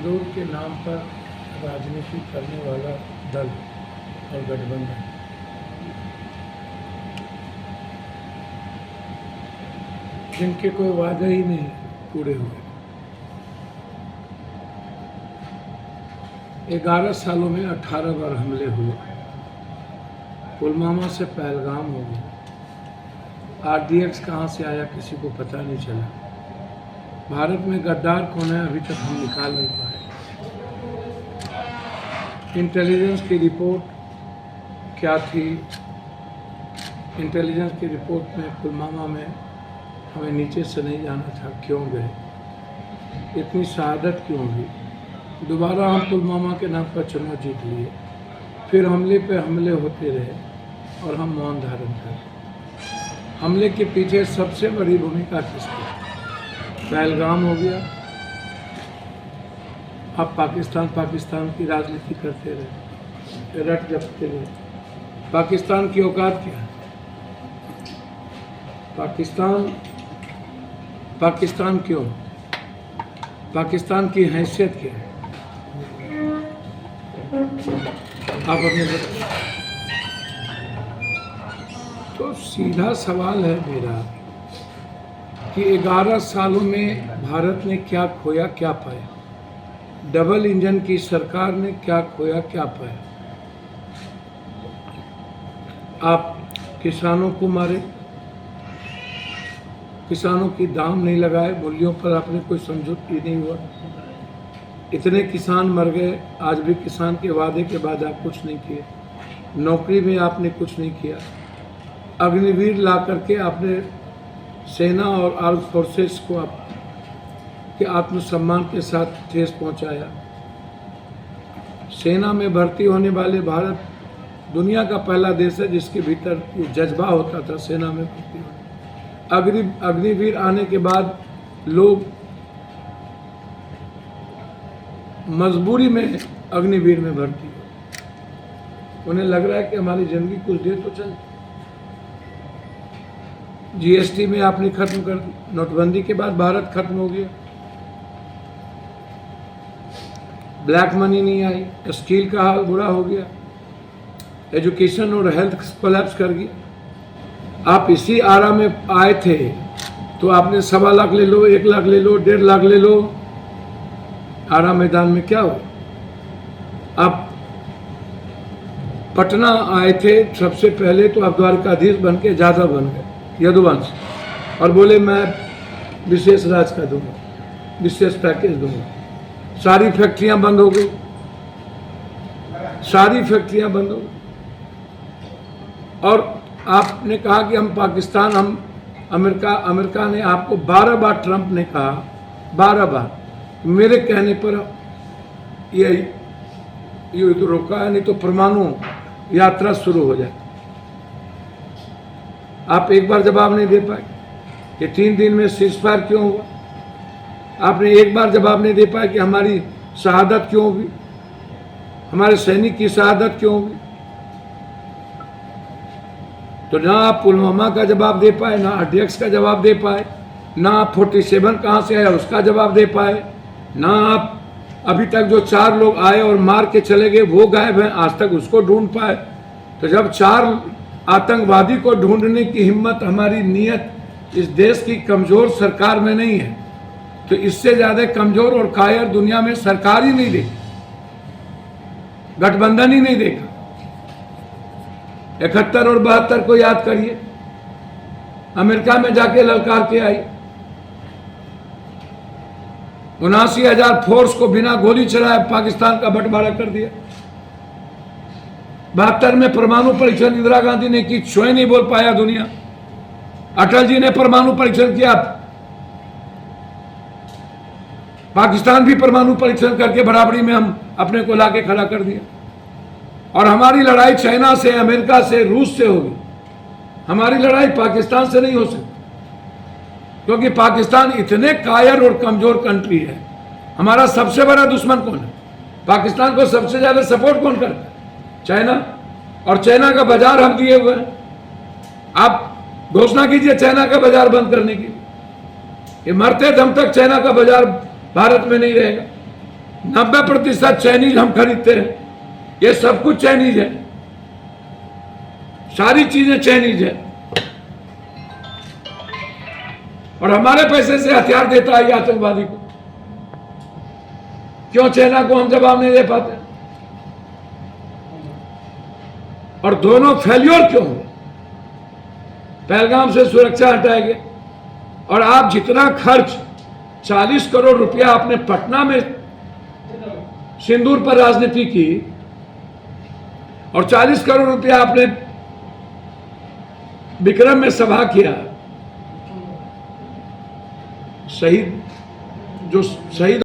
मजदूर के नाम पर राजनीति करने वाला दल और गठबंधन जिनके कोई वादे ही नहीं पूरे हुए। 11 सालों में 18 बार हमले हुए। पुलवामा से पहलगाम हो गया। RDX कहाँ से आया किसी को पता नहीं चला। भारत में गद्दार कौन है अभी तक हम निकाल नहीं पाए। इंटेलिजेंस की रिपोर्ट क्या थी? इंटेलिजेंस की रिपोर्ट में पुलवामा में हमें नीचे से नहीं जाना था, क्यों गए? इतनी शहादत क्यों हुई? दोबारा हम पुलवामा के नाम पर चुनाव जीत लिए, फिर हमले पे हमले होते रहे और हम मौन धारण करें। हमले के पीछे सबसे बड़ी भूमिका किसकी? पहलगाम हो गया। अब पाकिस्तान की राजनीति करते रहे, रट जपते रहे। पाकिस्तान की औकात क्या है? पाकिस्तान क्यों? पाकिस्तान की हैसियत क्या है? आप अपने तो सीधा सवाल है मेरा कि 11 सालों में भारत ने क्या खोया क्या पाया? डबल इंजन की सरकार ने क्या खोया क्या पाया? आप किसानों को मारे, किसानों की दाम नहीं लगाए, मूल्यों पर आपने कोई समझौता नहीं हुआ। इतने किसान मर गए, आज भी किसान के वादे के बाद आप कुछ नहीं किए। नौकरी में आपने कुछ नहीं किया। अग्निवीर ला करके आपने सेना और आर्म्ड फोर्सेस को आप के आत्मसम्मान के साथ ठेस पहुंचाया। सेना में भर्ती होने वाले भारत दुनिया का पहला देश है जिसके भीतर ये जज्बा होता था सेना में भर्ती होने। अग्निवीर आने के बाद लोग मजबूरी में अग्निवीर में भर्ती हो। उन्हें लग रहा है कि हमारी जिंदगी कुछ देर तो चले। GST में आपने खत्म कर दी। नोटबंदी के बाद भारत खत्म हो गया। ब्लैक मनी नहीं आई। स्टील का हाल बुरा हो गया। एजुकेशन और हेल्थ कोलैप्स कर गया। आप इसी आरा में आए थे तो आपने 1.25 लाख ले लो, 1 लाख ले लो, 1.5 लाख ले लो। आरा मैदान में क्या हो? आप पटना आए थे सबसे पहले तो आप द्वारकाधीश बन के ज्यादा बन गए यदुवंश, और बोले मैं विशेष राज का दूंगा, विशेष पैकेज दूंगा। सारी फैक्ट्रियां बंद हो गई, सारी फैक्ट्रियां बंद हो गई। और आपने कहा कि हम पाकिस्तान, हम अमेरिका ने आपको 12 बार, ट्रंप ने कहा 12 बार, मेरे कहने पर ये युद्ध रोका है, नहीं तो परमाणु यात्रा शुरू हो जाए। आप एक बार जवाब नहीं दे पाए कि 3 दिन में सीजफायर क्यों हुआ। आपने एक बार जवाब नहीं दे पाए कि हमारी शहादत क्यों हुई, हमारे सैनिक की शहादत क्यों हुई। तो ना आप पुलवामा का जवाब दे पाए, ना RDX का जवाब दे पाए, ना आप 47 कहाँ से आया उसका जवाब दे पाए, ना आप अभी तक जो 4 लोग आए और मार के चले गए वो गायब हैं, आज तक उसको ढूंढ पाए। तो जब 4 आतंकवादी को ढूंढने की हिम्मत, हमारी नीयत इस देश की कमजोर सरकार में नहीं है, तो इससे ज्यादा कमजोर और कायर दुनिया में सरकार ही नहीं देखी, गठबंधन ही नहीं देखा। 71 और 72 को याद करिए, अमेरिका में जाके ललकार के आई। 79,000 फोर्स को बिना गोली चलाए पाकिस्तान का बंटवारा कर दिया। 72 में परमाणु परीक्षण इंदिरा गांधी ने की, छोए नहीं बोल पाया दुनिया। अटल जी ने परमाणु परीक्षण किया, पाकिस्तान भी परमाणु परीक्षण करके बराबरी में हम अपने को लाके खड़ा कर दिया। और हमारी लड़ाई चाइना से, अमेरिका से, रूस से होगी, हमारी लड़ाई पाकिस्तान से नहीं हो सकती, क्योंकि पाकिस्तान इतने कायर और कमजोर कंट्री है। हमारा सबसे बड़ा दुश्मन कौन है? पाकिस्तान को सबसे ज्यादा सपोर्ट कौन करता है? चाइना। और चाइना का बाजार हम दिए हुए हैं। आप घोषणा कीजिए चाइना का बाजार बंद करने की। ये मरते दम तक चाइना का बाजार भारत में नहीं रहेगा। 90% चाइनीज हम खरीदते हैं। ये सब कुछ चाइनीज है, सारी चीजें चाइनीज है, और हमारे पैसे से हथियार देता है ये आतंकवादी को। क्यों चाइना को हम जवाब नहीं दे पाते? और दोनों फेल्योर क्यों हुए? पहलगाम से सुरक्षा हटाएंगे, और आप जितना खर्च 40 करोड़ रुपया आपने पटना में सिंदूर पर राजनीति की, और 40 करोड़ रुपया आपने विक्रम में सभा किया, शहीद जो शहीद